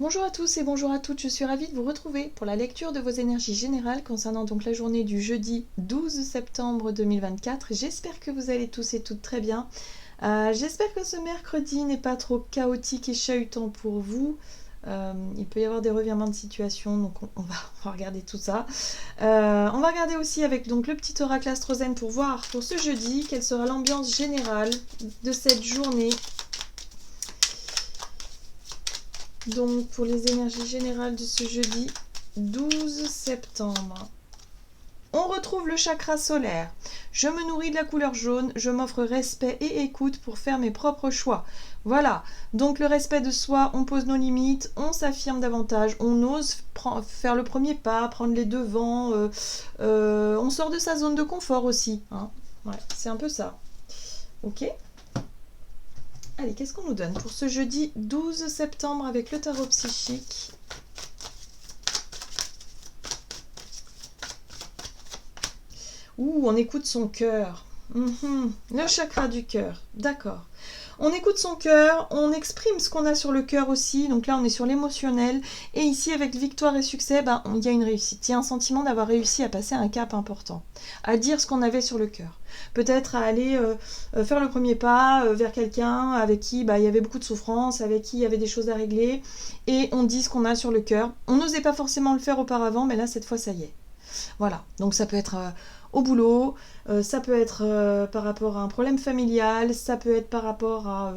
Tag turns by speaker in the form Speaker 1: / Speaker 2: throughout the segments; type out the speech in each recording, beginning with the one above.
Speaker 1: Bonjour à tous et bonjour à toutes, je suis ravie de vous retrouver pour la lecture de vos énergies générales concernant donc la journée du jeudi 12 septembre 2024. J'espère que vous allez tous et toutes très bien. J'espère que ce mercredi n'est pas trop chaotique et chahutant pour vous. Il peut y avoir des revirements de situation, donc on va regarder tout ça. On va regarder aussi avec donc le petit oracle astrozène pour voir pour ce jeudi quelle sera l'ambiance générale de cette journée. Donc pour les énergies générales de ce jeudi 12 septembre. On retrouve le chakra solaire. Je me nourris de la couleur jaune, je m'offre respect et écoute pour faire mes propres choix. Voilà, donc le respect de soi, on pose nos limites, on s'affirme davantage, on ose faire le premier pas, prendre les devants, on sort de sa zone de confort aussi. Hein. Ouais, c'est un peu ça. Ok ? Allez, qu'est-ce qu'on nous donne pour ce jeudi 12 septembre avec le tarot psychique? Ouh, on écoute son cœur. Le chakra du cœur, d'accord. On écoute son cœur, on exprime ce qu'on a sur le cœur aussi. Donc là, on est sur l'émotionnel. Et ici, avec victoire et succès, il y a une réussite. Il y a un sentiment d'avoir réussi à passer un cap important. À dire ce qu'on avait sur le cœur. Peut-être à aller faire le premier pas vers quelqu'un avec qui il y avait beaucoup de souffrance, avec qui il y avait des choses à régler. Et on dit ce qu'on a sur le cœur. On n'osait pas forcément le faire auparavant, mais là, cette fois, ça y est. Voilà, donc ça peut être au boulot, ça peut être par rapport à un problème familial, ça peut être par rapport à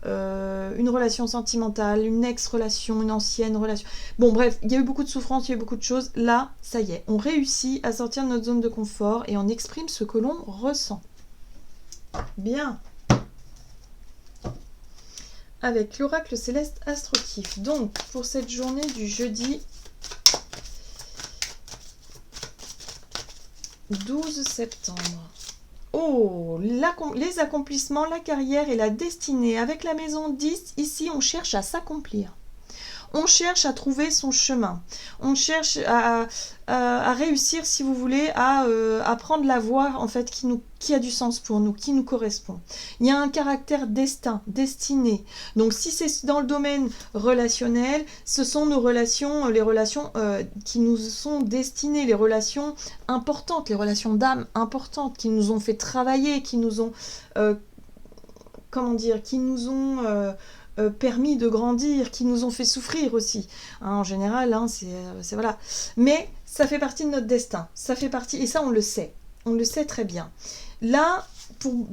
Speaker 1: une relation sentimentale, une ex-relation, une ancienne relation. Bon bref, il y a eu beaucoup de souffrance, il y a eu beaucoup de choses. Là, ça y est, on réussit à sortir de notre zone de confort et on exprime ce que l'on ressent. Bien. Avec l'oracle céleste Astrokiff. Donc, pour cette journée du jeudi 12 septembre. Oh, les accomplissements, la carrière et la destinée. Avec la maison 10, ici, on cherche à s'accomplir. On cherche à trouver son chemin. On cherche à réussir, si vous voulez, à prendre la voie en fait, qui a du sens pour nous, qui nous correspond. Il y a un caractère destin, destiné. Donc si c'est dans le domaine relationnel, ce sont nos relations, les relations qui nous sont destinées, les relations importantes, les relations d'âme importantes, qui nous ont fait travailler, qui nous ont... permis de grandir, qui nous ont fait souffrir aussi. Hein, en général, c'est voilà. Mais ça fait partie de notre destin. Ça fait partie, et ça on le sait. On le sait très bien. Là,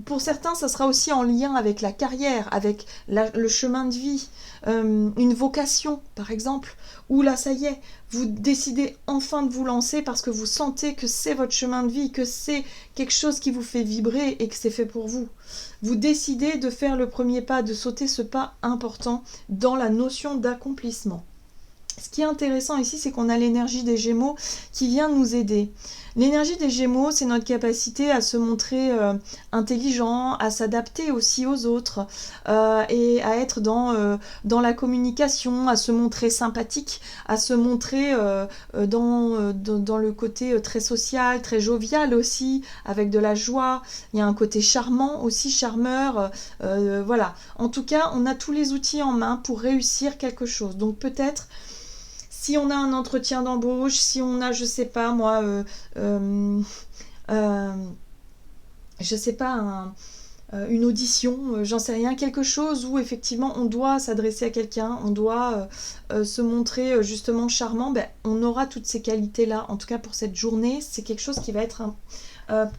Speaker 1: pour certains, ça sera aussi en lien avec la carrière, avec le chemin de vie, une vocation, par exemple, où là, ça y est, vous décidez enfin de vous lancer parce que vous sentez que c'est votre chemin de vie, que c'est quelque chose qui vous fait vibrer et que c'est fait pour vous. Vous décidez de faire le premier pas, de sauter ce pas important dans la notion d'accomplissement. Ce qui est intéressant ici, c'est qu'on a l'énergie des Gémeaux qui vient nous aider. L'énergie des Gémeaux, c'est notre capacité à se montrer intelligent, à s'adapter aussi aux autres et à être dans la communication, à se montrer sympathique, à se montrer dans le côté très social, très jovial aussi, avec de la joie. Il y a un côté charmant aussi, charmeur. Voilà. En tout cas, on a tous les outils en main pour réussir quelque chose. Donc peut-être... Si on a un entretien d'embauche, si on a, je sais pas moi, je sais pas, une audition, j'en sais rien, quelque chose où effectivement on doit s'adresser à quelqu'un, on doit se montrer justement charmant, on aura toutes ces qualités-là. En tout cas pour cette journée, c'est quelque chose qui va être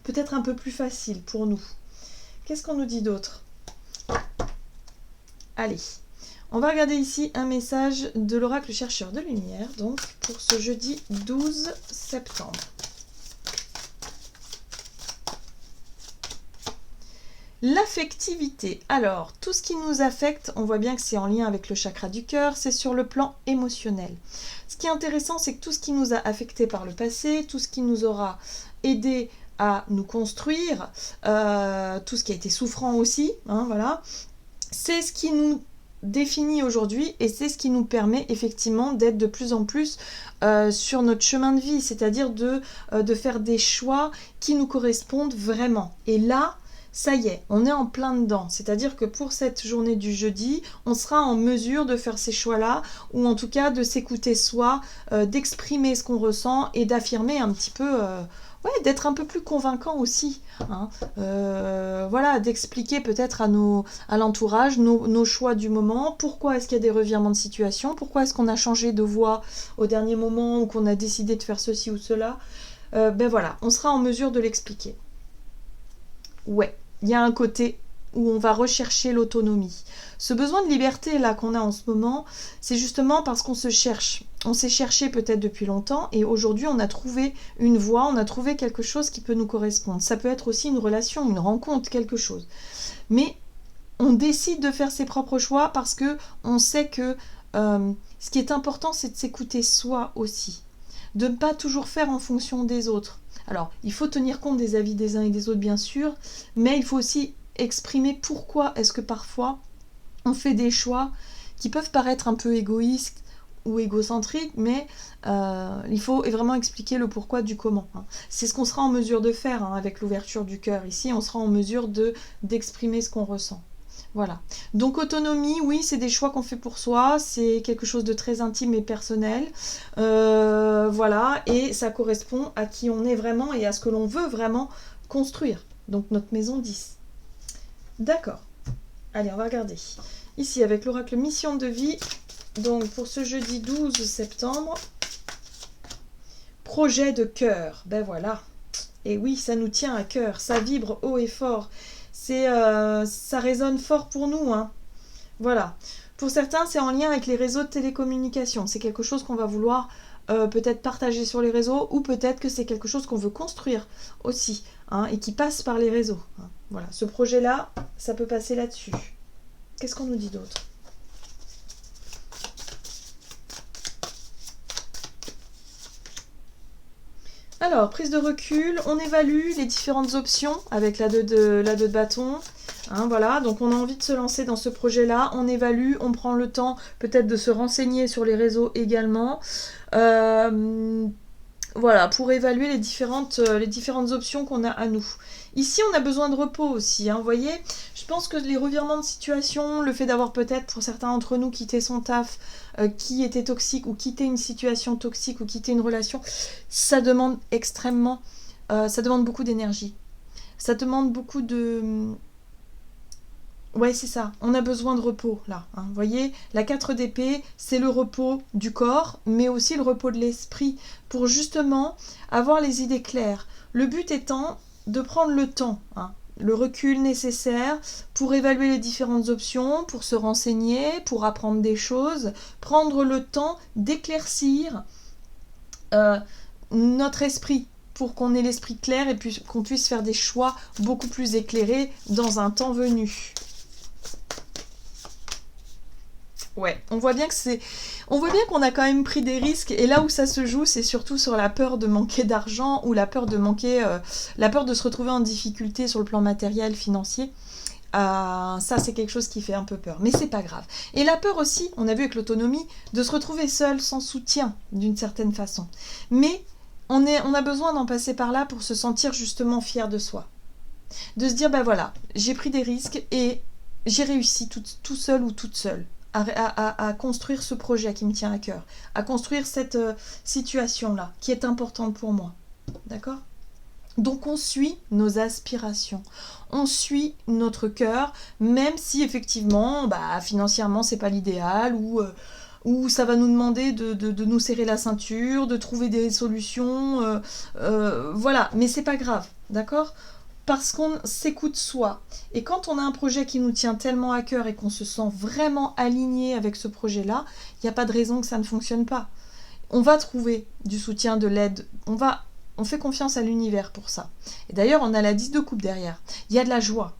Speaker 1: peut-être un peu plus facile pour nous. Qu'est-ce qu'on nous dit d'autre? Allez. On va regarder ici un message de l'oracle chercheur de lumière, donc pour ce jeudi 12 septembre. L'affectivité. Alors, tout ce qui nous affecte, on voit bien que c'est en lien avec le chakra du cœur, c'est sur le plan émotionnel. Ce qui est intéressant, c'est que tout ce qui nous a affecté par le passé, tout ce qui nous aura aidé à nous construire, tout ce qui a été souffrant aussi, hein, voilà, c'est ce qui nous défini aujourd'hui et c'est ce qui nous permet effectivement d'être de plus en plus sur notre chemin de vie, c'est-à-dire de faire des choix qui nous correspondent vraiment. Et là, ça y est, on est en plein dedans. C'est-à-dire que pour cette journée du jeudi, on sera en mesure de faire ces choix-là, ou en tout cas de s'écouter soi, d'exprimer ce qu'on ressent et d'affirmer un petit peu, ouais, d'être un peu plus convaincant aussi. Hein. Voilà, d'expliquer peut-être à l'entourage nos choix du moment, pourquoi est-ce qu'il y a des revirements de situation, pourquoi est-ce qu'on a changé de voie au dernier moment ou qu'on a décidé de faire ceci ou cela. Ben voilà, on sera en mesure de l'expliquer. Ouais, il y a un côté où on va rechercher l'autonomie. Ce besoin de liberté là qu'on a en ce moment, c'est justement parce qu'on se cherche. On s'est cherché peut-être depuis longtemps et aujourd'hui on a trouvé une voie, on a trouvé quelque chose qui peut nous correspondre. Ça peut être aussi une relation, une rencontre, quelque chose. Mais on décide de faire ses propres choix parce que on sait que ce qui est important, c'est de s'écouter soi aussi. De ne pas toujours faire en fonction des autres. Alors, il faut tenir compte des avis des uns et des autres, bien sûr, mais il faut aussi exprimer pourquoi est-ce que parfois on fait des choix qui peuvent paraître un peu égoïstes ou égocentriques, mais il faut vraiment expliquer le pourquoi du comment. Hein. C'est ce qu'on sera en mesure de faire hein, avec l'ouverture du cœur. Ici, on sera en mesure d'exprimer ce qu'on ressent. Voilà. Donc autonomie, oui, c'est des choix qu'on fait pour soi, c'est quelque chose de très intime et personnel. Voilà, et ça correspond à qui on est vraiment et à ce que l'on veut vraiment construire. Donc notre maison 10. D'accord. Allez, on va regarder. Ici, avec l'oracle mission de vie, donc pour ce jeudi 12 septembre, projet de cœur. Ben voilà. Et oui, ça nous tient à cœur, ça vibre haut et fort. Ça résonne fort pour nous. Hein. Voilà. Pour certains, c'est en lien avec les réseaux de télécommunications. C'est quelque chose qu'on va vouloir peut-être partager sur les réseaux ou peut-être que c'est quelque chose qu'on veut construire aussi hein, et qui passe par les réseaux. Hein. Voilà. Ce projet-là, ça peut passer là-dessus. Qu'est-ce qu'on nous dit d'autre ? Alors, prise de recul, on évalue les différentes options avec la 2 de bâton. Hein, voilà, donc on a envie de se lancer dans ce projet-là, on évalue, on prend le temps peut-être de se renseigner sur les réseaux également. Voilà, pour évaluer les différentes options qu'on a à nous. Ici, on a besoin de repos aussi. Hein, vous voyez, je pense que les revirements de situation, le fait d'avoir peut-être pour certains d'entre nous quitté son taf, qui était toxique, ou quitté une situation toxique, ou quitté une relation, ça demande extrêmement, ça demande beaucoup d'énergie. Ça demande beaucoup de... Ouais, c'est ça. On a besoin de repos, là. Hein. Vous voyez, la 4 d'épée, c'est le repos du corps, mais aussi le repos de l'esprit, pour justement avoir les idées claires. Le but étant de prendre le temps, hein, le recul nécessaire pour évaluer les différentes options, pour se renseigner, pour apprendre des choses, prendre le temps d'éclaircir notre esprit, pour qu'on ait l'esprit clair et puis qu'on puisse faire des choix beaucoup plus éclairés dans un temps venu. Ouais, on voit bien qu'on a quand même pris des risques et là où ça se joue, c'est surtout sur la peur de manquer d'argent ou la peur de se retrouver en difficulté sur le plan matériel, financier. Ça, c'est quelque chose qui fait un peu peur, mais c'est pas grave. Et la peur aussi, on a vu avec l'autonomie, de se retrouver seul, sans soutien, d'une certaine façon. Mais on a besoin d'en passer par là pour se sentir justement fier de soi. De se dire, ben voilà, j'ai pris des risques et j'ai réussi tout seul ou toute seule. À construire ce projet qui me tient à cœur, à construire cette situation-là, qui est importante pour moi. D'accord ? Donc on suit nos aspirations, on suit notre cœur, même si effectivement, financièrement, c'est pas l'idéal, ou ça va nous demander de nous serrer la ceinture, de trouver des solutions, voilà, mais c'est pas grave, d'accord ? Parce qu'on s'écoute soi. Et quand on a un projet qui nous tient tellement à cœur et qu'on se sent vraiment aligné avec ce projet-là, il n'y a pas de raison que ça ne fonctionne pas. On va trouver du soutien, de l'aide. On fait confiance à l'univers pour ça. Et d'ailleurs, on a la 10 de coupe derrière. Il y a de la joie.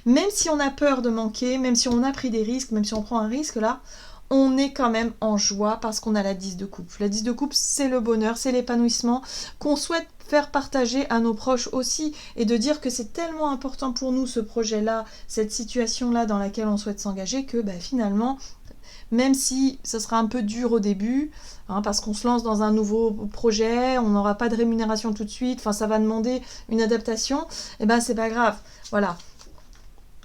Speaker 1: Même si on a peur de manquer, même si on a pris des risques, même si on prend un risque là, on est quand même en joie parce qu'on a la 10 de coupe. La 10 de coupe, c'est le bonheur, c'est l'épanouissement qu'on souhaite faire partager à nos proches aussi et de dire que c'est tellement important pour nous ce projet-là, cette situation-là dans laquelle on souhaite s'engager que finalement, même si ce sera un peu dur au début, hein, parce qu'on se lance dans un nouveau projet, on n'aura pas de rémunération tout de suite, ça va demander une adaptation, et c'est pas grave. Voilà.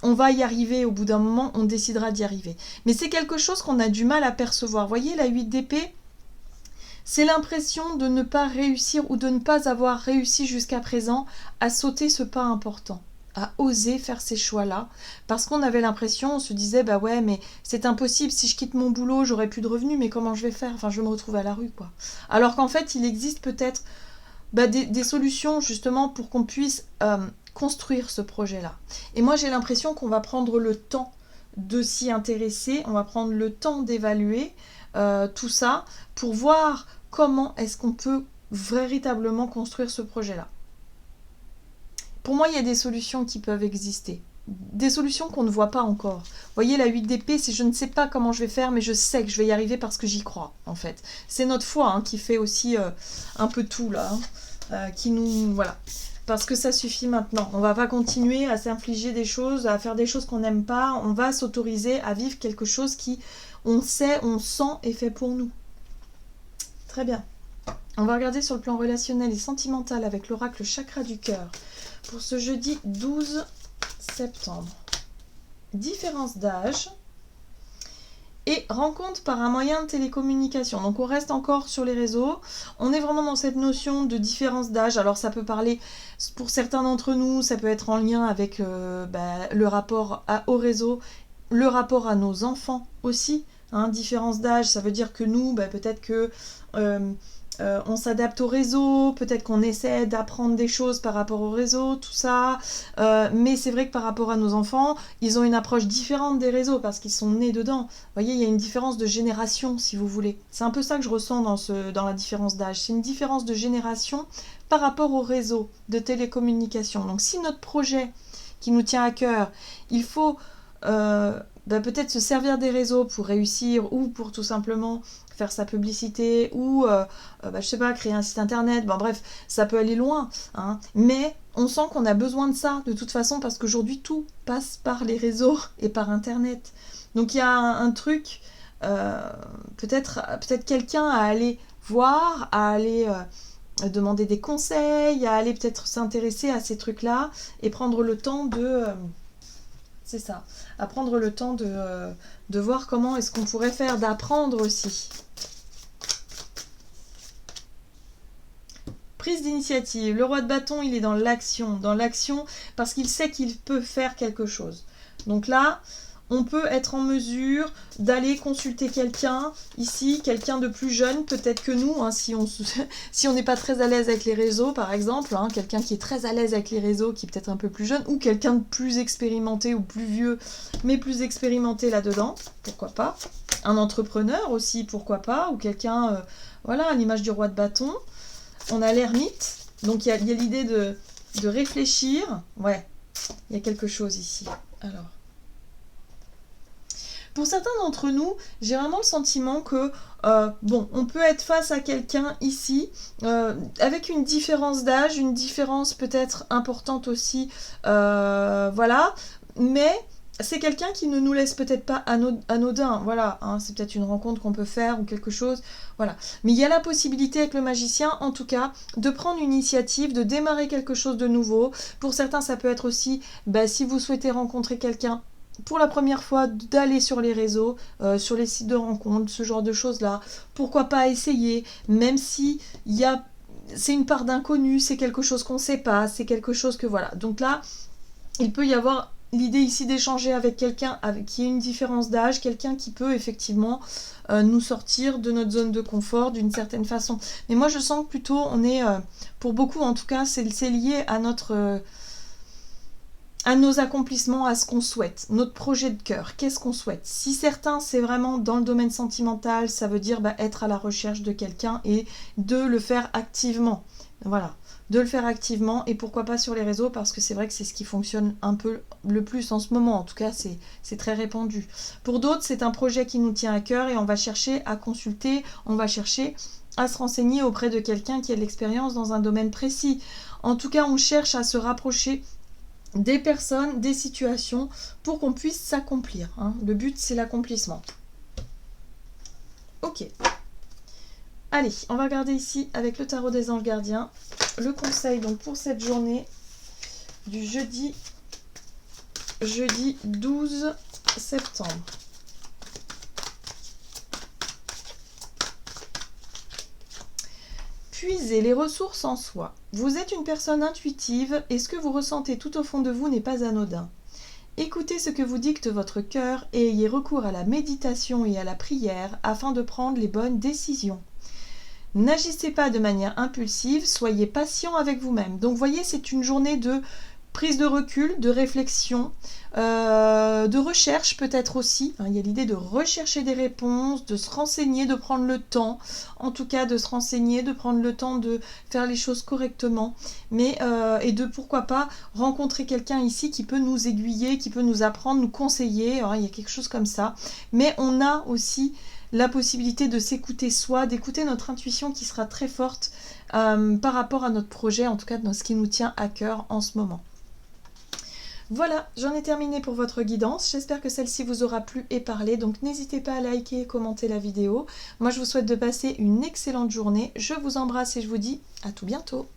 Speaker 1: on va y arriver au bout d'un moment, on décidera d'y arriver. Mais c'est quelque chose qu'on a du mal à percevoir. Vous voyez, la 8 d'épée, c'est l'impression de ne pas réussir ou de ne pas avoir réussi jusqu'à présent à sauter ce pas important, à oser faire ces choix-là, parce qu'on avait l'impression, on se disait, bah ouais, mais c'est impossible, si je quitte mon boulot, j'aurai plus de revenus, mais comment je vais faire? Enfin, je vais me retrouver à la rue, quoi. Alors qu'en fait, il existe peut-être des solutions, justement, pour qu'on puisse construire ce projet-là. Et moi, j'ai l'impression qu'on va prendre le temps de s'y intéresser, on va prendre le temps d'évaluer tout ça, pour voir comment est-ce qu'on peut véritablement construire ce projet-là. Pour moi, il y a des solutions qui peuvent exister. Des solutions qu'on ne voit pas encore. Vous voyez, la 8 d'épée, c'est je ne sais pas comment je vais faire, mais je sais que je vais y arriver parce que j'y crois, en fait. C'est notre foi hein, qui fait aussi un peu tout, là. Qui nous... Voilà. Parce que ça suffit maintenant. On ne va pas continuer à s'infliger des choses, à faire des choses qu'on n'aime pas. On va s'autoriser à vivre quelque chose qui, on sait, on sent, est fait pour nous. Très bien. On va regarder sur le plan relationnel et sentimental avec l'oracle chakra du cœur pour ce jeudi 12 septembre. Différence d'âge et rencontre par un moyen de télécommunication. Donc on reste encore sur les réseaux. On est vraiment dans cette notion de différence d'âge. Alors ça peut parler, pour certains d'entre nous, ça peut être en lien avec le rapport au réseau, le rapport à nos enfants aussi. Hein, différence d'âge, ça veut dire que nous, peut-être que... on s'adapte au réseau, peut-être qu'on essaie d'apprendre des choses par rapport au réseau, tout ça. Mais c'est vrai que par rapport à nos enfants, ils ont une approche différente des réseaux parce qu'ils sont nés dedans. Vous voyez, il y a une différence de génération, si vous voulez. C'est un peu ça que je ressens dans la différence d'âge. C'est une différence de génération par rapport au réseau de télécommunication. Donc si notre projet qui nous tient à cœur, il faut peut-être se servir des réseaux pour réussir ou pour tout simplement faire sa publicité ou, je sais pas, créer un site internet. Bon, bref, ça peut aller loin. Hein. Mais on sent qu'on a besoin de ça de toute façon parce qu'aujourd'hui, tout passe par les réseaux et par Internet. Donc, il y a un truc, peut-être quelqu'un à aller voir, à aller demander des conseils, à aller peut-être s'intéresser à ces trucs-là et prendre le temps de... c'est ça, à prendre le temps de voir comment est-ce qu'on pourrait faire, d'apprendre aussi. Prise d'initiative. Le roi de bâton, il est dans l'action parce qu'il sait qu'il peut faire quelque chose. Donc là, on peut être en mesure d'aller consulter quelqu'un, ici, quelqu'un de plus jeune, peut-être que nous, hein, si on n'est pas très à l'aise avec les réseaux, par exemple, hein, quelqu'un qui est très à l'aise avec les réseaux, qui est peut-être un peu plus jeune, ou quelqu'un de plus expérimenté ou plus vieux, mais plus expérimenté là-dedans, pourquoi pas. Un entrepreneur aussi, pourquoi pas, ou quelqu'un, à l'image du roi de bâton. On a l'ermite, donc il y a l'idée de réfléchir. Ouais, il y a quelque chose ici. Alors... Pour certains d'entre nous, j'ai vraiment le sentiment que, on peut être face à quelqu'un ici, avec une différence d'âge, une différence peut-être importante aussi, mais c'est quelqu'un qui ne nous laisse peut-être pas anodin, voilà, hein, c'est peut-être une rencontre qu'on peut faire ou quelque chose, voilà. Mais il y a la possibilité avec le magicien, en tout cas, de prendre une initiative, de démarrer quelque chose de nouveau. Pour certains, ça peut être aussi, si vous souhaitez rencontrer quelqu'un, pour la première fois, d'aller sur les réseaux, sur les sites de rencontres, ce genre de choses-là. Pourquoi pas essayer, même si c'est une part d'inconnu, c'est quelque chose qu'on ne sait pas, c'est quelque chose que voilà. Donc là, il peut y avoir l'idée ici d'échanger avec quelqu'un qui a une différence d'âge, quelqu'un qui peut effectivement nous sortir de notre zone de confort d'une certaine façon. Mais moi, je sens que plutôt, on est, pour beaucoup en tout cas, c'est lié à à nos accomplissements, à ce qu'on souhaite, notre projet de cœur, qu'est-ce qu'on souhaite. Si certains, c'est vraiment dans le domaine sentimental, ça veut dire être à la recherche de quelqu'un et de le faire activement. Voilà, de le faire activement et pourquoi pas sur les réseaux parce que c'est vrai que c'est ce qui fonctionne un peu le plus en ce moment. En tout cas, c'est très répandu. Pour d'autres, c'est un projet qui nous tient à cœur et on va chercher à consulter, on va chercher à se renseigner auprès de quelqu'un qui a de l'expérience dans un domaine précis. En tout cas, on cherche à se rapprocher des personnes, des situations, pour qu'on puisse s'accomplir. Hein. Le but, c'est l'accomplissement. Ok. Allez, on va regarder ici, avec le tarot des anges gardiens, le conseil donc pour cette journée du jeudi jeudi 12 septembre. Puisez les ressources en soi. Vous êtes une personne intuitive et ce que vous ressentez tout au fond de vous n'est pas anodin. Écoutez ce que vous dicte votre cœur et ayez recours à la méditation et à la prière afin de prendre les bonnes décisions. N'agissez pas de manière impulsive, soyez patient avec vous-même. Donc voyez, c'est une journée de prise de recul, de réflexion, de recherche peut-être aussi. Il y a l'idée de rechercher des réponses, de se renseigner, de prendre le temps, en tout cas de se renseigner, de prendre le temps de faire les choses correctement, mais et de pourquoi pas rencontrer quelqu'un ici qui peut nous aiguiller, qui peut nous apprendre, nous conseiller. Il y a quelque chose comme ça. Mais on a aussi la possibilité de s'écouter soi, d'écouter notre intuition qui sera très forte par rapport à notre projet, en tout cas dans ce qui nous tient à cœur en ce moment. Voilà, j'en ai terminé pour votre guidance. J'espère que celle-ci vous aura plu et parlé. Donc n'hésitez pas à liker et commenter la vidéo. Moi, je vous souhaite de passer une excellente journée. Je vous embrasse et je vous dis à tout bientôt.